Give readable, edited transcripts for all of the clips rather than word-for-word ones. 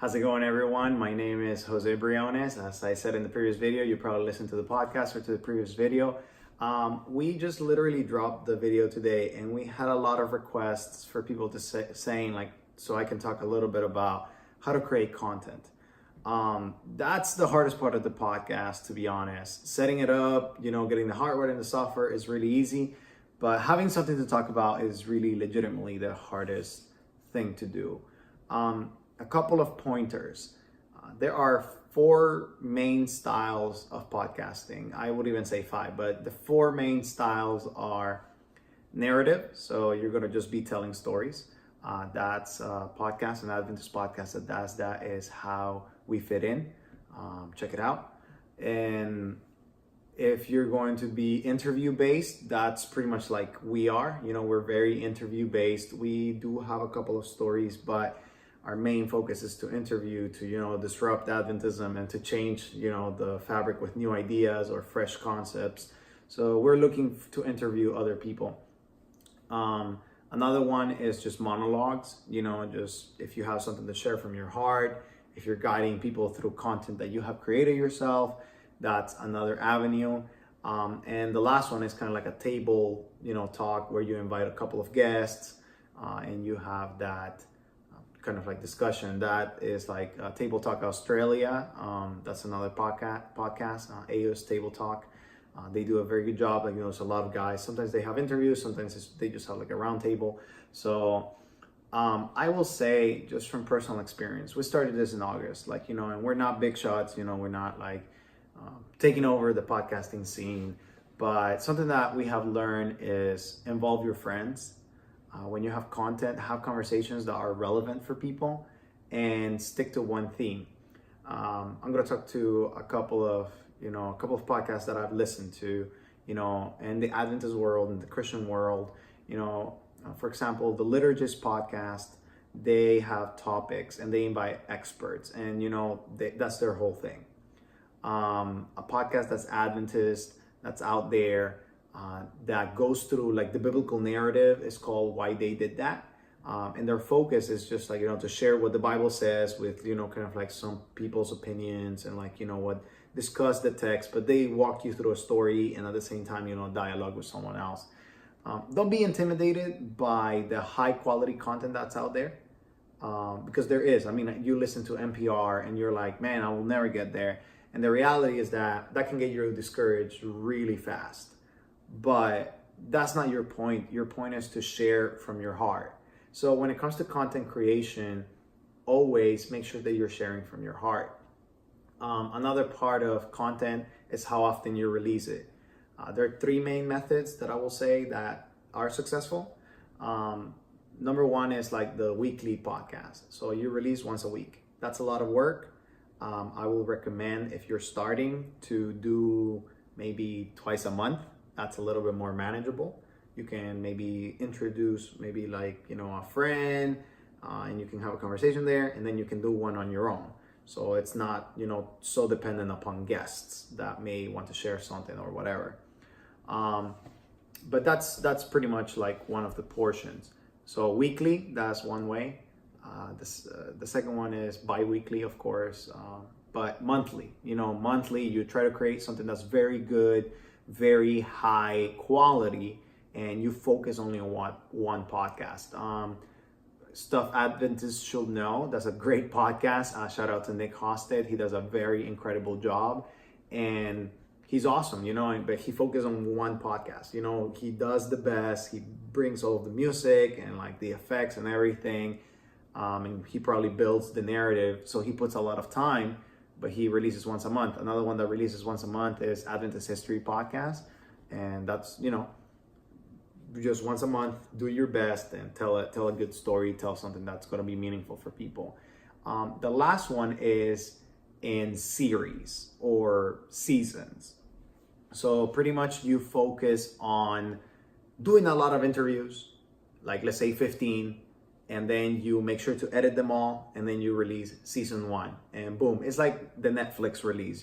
How's it going, everyone? My name is Jose Briones. As I said in the previous video, you probably listened to the podcast or to the previous video. We just literally dropped the video today, and we had a lot of requests for people to saying like, so I can talk a little bit about how to create content. That's the hardest part of the podcast, to be honest. Setting it up, getting the hardware and the software is really easy, but having something to talk about is really legitimately the hardest thing to do. A couple of pointers. There are 4 main styles of podcasting. I would even say 5, but the 4 main styles are narrative. So you're going to just be telling stories. That's a podcast, an Adventist podcast that does that, is how we fit in. Check it out. And if you're going to be interview based, that's pretty much like we are. We're very interview based. We do have a couple of stories, but our main focus is to interview, to disrupt Adventism and to change the fabric with new ideas or fresh concepts. So we're looking to interview other people. Another one is just monologues. Just if you have something to share from your heart, if you're guiding people through content that you have created yourself, that's another avenue. And the last one is kind of like a table talk, where you invite a couple of guests and you have that kind of like discussion. That is like Table Talk Australia. That's another podcast, AO's Table Talk. They do a very good job. There's a lot of guys. Sometimes they have interviews, sometimes they just have like a round table. So I will say, just from personal experience, we started this in August, and we're not big shots, we're not like taking over the podcasting scene, but something that we have learned is involve your friends. When you have content, have conversations that are relevant for people, and stick to one theme. I'm going to talk to a couple of podcasts that I've listened to, in the Adventist world, in the Christian world. For example, the Liturgist podcast, they have topics and they invite experts, and that's their whole thing. A podcast that's Adventist, that's out there, that goes through like the biblical narrative, is called Why They Did That. And their focus is just like, to share what the Bible says with, kind of like some people's opinions, and like, what discuss the text, but they walk you through a story, and at the same time, dialogue with someone else. Don't be intimidated by the high quality content that's out there, because there is. You listen to NPR and you're like, man, I will never get there. And the reality is that can get you discouraged really fast. But that's not your point. Your point is to share from your heart. So when it comes to content creation, always make sure that you're sharing from your heart. Another part of content is how often you release it. There are 3 main methods that I will say that are successful. Number 1 is like the weekly podcast. So you release once a week. That's a lot of work. I will recommend, if you're starting, to do maybe twice a month. That's a little bit more manageable. You can maybe introduce a friend, and you can have a conversation there, and then you can do one on your own. So it's not, so dependent upon guests that may want to share something or whatever. But that's pretty much like one of the portions. So weekly, that's one way. The second one is bi-weekly, of course, but monthly. Monthly, you try to create something that's very good, very high quality, and you focus only on one podcast. Stuff Adventists Should Know, that's a great podcast. Shout out to Nick Hosted. He does a very incredible job, and he's awesome, but he focuses on one podcast. He does the best. He brings all of the music and like the effects and everything. And he probably builds the narrative, so he puts a lot of time, but he releases once a month. Another one that releases once a month is Adventist History Podcast, and that's just once a month. Do your best and tell a good story, tell something that's going to be meaningful for people. The last one is in series or seasons. So pretty much you focus on doing a lot of interviews, like let's say 15. And then you make sure to edit them all, and then you release season 1, and boom, it's like the Netflix release.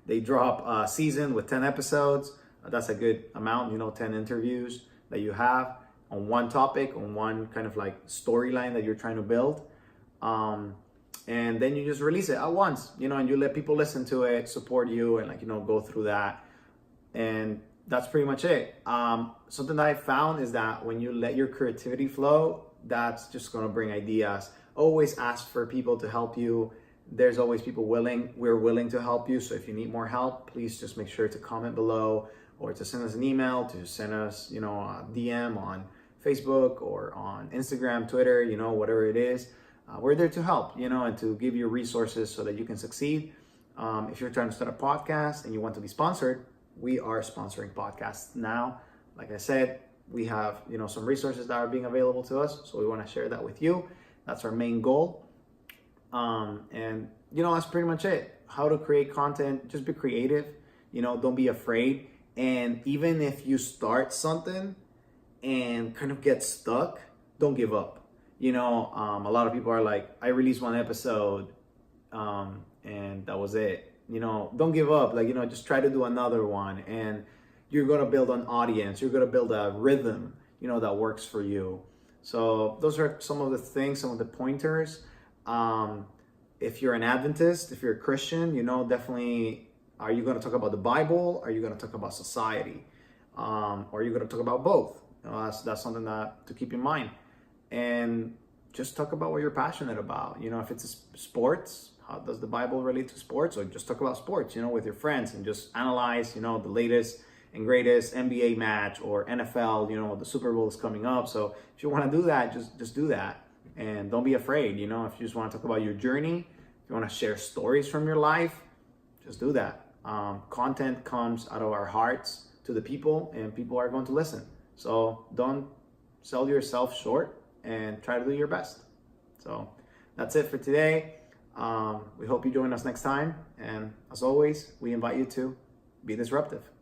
They drop a season with 10 episodes. That's a good amount, 10 interviews that you have on one topic, on one kind of like storyline that you're trying to build. And and then you just release it at once, and you let people listen to it, support you, and go through that. And that's pretty much it. Something that I found is that when you let your creativity flow, that's just going to bring ideas. Always ask for people to help you. There's always people we're willing to help you. So if you need more help, please just make sure to comment below, or to send us an email, to send us, a DM on Facebook or on Instagram, Twitter, whatever it is. We're there to help, and to give you resources so that you can succeed. If you're trying to start a podcast and you want to be sponsored, we are sponsoring podcasts now. Like I said, we have, some resources that are being available to us. So we want to share that with you. That's our main goal. And that's pretty much it. How to create content, just be creative, don't be afraid. And even if you start something and kind of get stuck, don't give up. A lot of people are like, I released one episode, and that was it. Don't give up. Just try to do another one, and you're going to build an audience. You're going to build a rhythm, that works for you. So those are some of the things, some of the pointers. If you're an Adventist, if you're a Christian, definitely, are you going to talk about the Bible? Are you going to talk about society? Or are you going to talk about both? That's something to keep in mind. And just talk about what you're passionate about. If it's sports, how does the Bible relate to sports? Or just talk about sports, with your friends, and just analyze, the latest and greatest NBA match or NFL, the Super Bowl is coming up. So if you want to do that, just do that. And don't be afraid, if you just want to talk about your journey, if you want to share stories from your life, just do that. Content comes out of our hearts to the people, and people are going to listen. So don't sell yourself short, and try to do your best. So that's it for today. We hope you join us next time. And as always, we invite you to be disruptive.